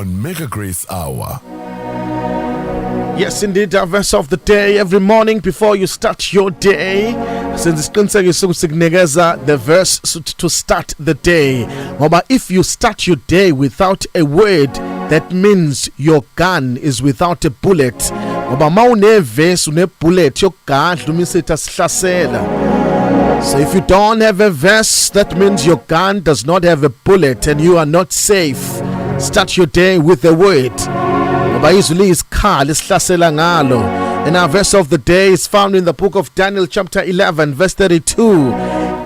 on Mega Grace Hour. Yes, indeed, our verse of the day every morning before you start your day. Since the verse to start the day. But if you start your day without a word, that means your gun is without a bullet. So if you don't have a verse, that means your gun does not have a bullet and you are not safe. Start your day with a word. And our verse of the day is found in the book of Daniel chapter 11 verse 32.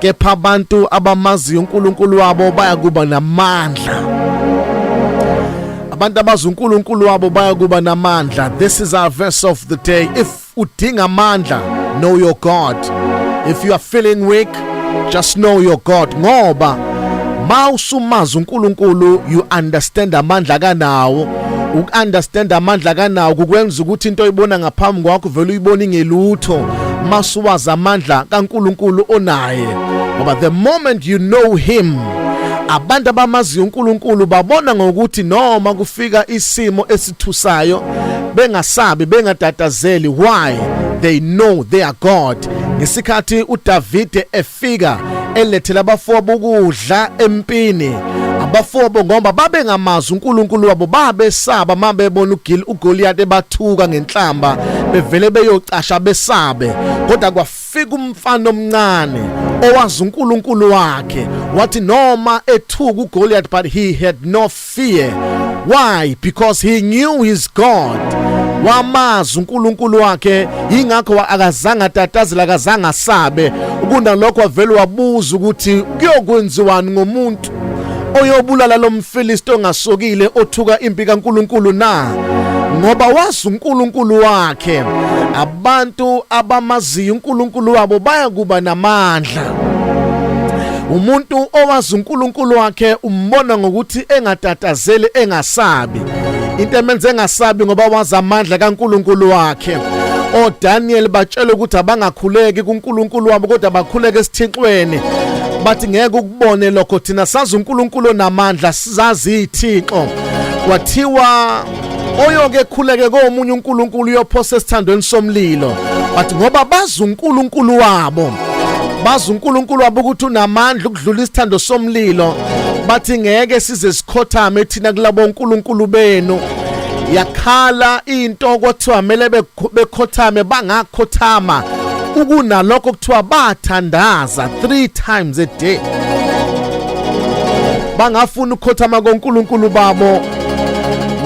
Kepha abantu abamazi uNkulunkulu wabo bayakuba namandla. Abantu abazi uNkulunkulu wabo bayakuba namandla. This is our verse of the day. If udinga amandla, know your God. If you are feeling weak, just know your God. Ngoba mawusumazi uNkulunkulu, you understand amandla kanawo. Understand amandla kanawo kukwenza ukuthi into oyibona ngaphambi kwakho vele uyibona ingelutho masuwazi amandla kaNkulunkulu onaye. But the moment you know him, abantu abamazi uNkulunkulu babona ngokuthi noma kufika isimo esithusayo bengasabi bengatatazeli. Why? They know they are God. Ngesikhathi uDavide efika elethela abafowabo ukudla empini, abafowabo ngoba babengamazi uNkulunkulu wabo babesaba mabebona uGoliath ebathuka ngenhlamba bevele beyocasha besabe. Kodwa kwafika umfana omncane owazi uNkulunkulu wakhe wathi noma ethuka uGoliath, but he had no fear. Why? Because he knew his God. Wamazi uNkulunkulu wakhe, ingakho akazange atatazela, akazange asabe. Kunalokho wavele wabuza ukuthi kuyokwenziwani ngomuntu oyobulala lo mfilisti ongasokile othuka impi kaNkulunkulu na? Ngoba wazi uNkulunkulu wakhe. Abantu abamazi uNkulunkulu wabo bayakuba namandla. Umuntu owazi uNkulunkulu wakhe umbona ngokuthi engatatazeli, engasabi. Into emenze engasabi ngoba wazi amandla kaNkulunkulu wakhe. Daniel batshela ukuthi abangakhuleki kuNkulunkulu wabo kodwa bakhuleke esithixweni. Bathi ngeke ukubone lokho, thina sazi uNkulunkulu onamandla, sizazi ithixo. Kwathiwa oyoke khuleke komunye uNkulunkulu uyophosa esithandweni somlilo. Bathi ngoba bazi uNkulunkulu wabo, bazi uNkulunkulu wabo ukuthi unamandla ukudlula isithando somlilo, bathi ngeke size sikhothame thina kulabo uNkulunkulu benu. Yakhala into kwathiwa mele bekhothame, bangakhothama. Ukunalokho kuthiwa bathandaza 3 times a day. Bangafuna ukukhothama koNkulunkulu babo.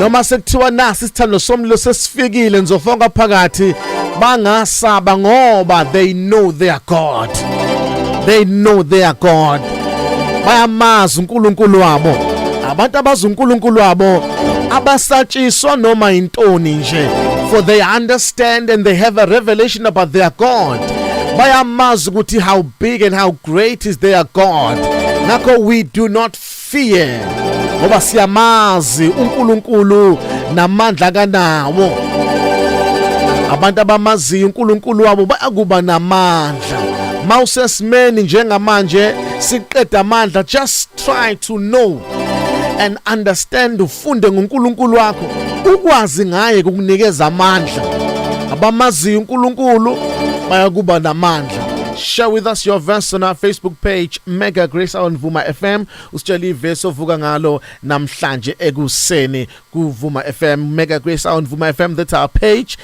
Noma sekuthiwa nasi isithando somlilo sesifikile nizofaka phakathi, bangasaba ngoba they know their God. They know their God. Bayamazi uNkulunkulu wabo. Abantu abazi uNkulunkulu wabo abasatshiswa noma intoni nje, for they understand and they have a revelation about their God. Bayamazi ukuthi how big and how great is their God. Ngakho we do not fear ngoba siyamazi uNkulunkulu namandla kanawo. Abantu abamazi uNkulunkulu wabo bayakuba namandla. Mawusesimeni njengamanje siqeda amandla, just try to know and understand, ufunde ngoNkulunkulu wakho, ukwazi ngaye kukunikeza amandla. Abamazi uNkulunkulu bayakuba namandla. Share with us your verse on our Facebook page Mega Grace on Vuma FM. Usitshela iverse ovuka ngalo namhlanje ekuseni ku Vuma FM, Mega Grace on Vuma FM. That's our page.